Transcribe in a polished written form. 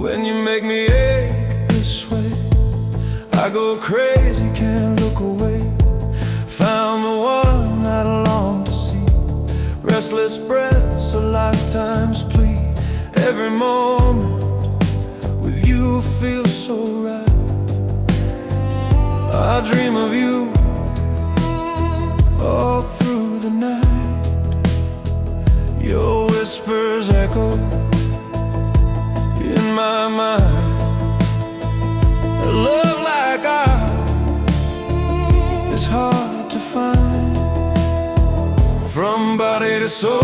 When you make me ache this way, I go crazy, can't look away. Found the one I long to see, restless breaths, a lifetime's plea. Every moment with you feels so right. I dream of you all through the night. Your whispers echo in my mind. A love like ours is hard to find. From body to soul,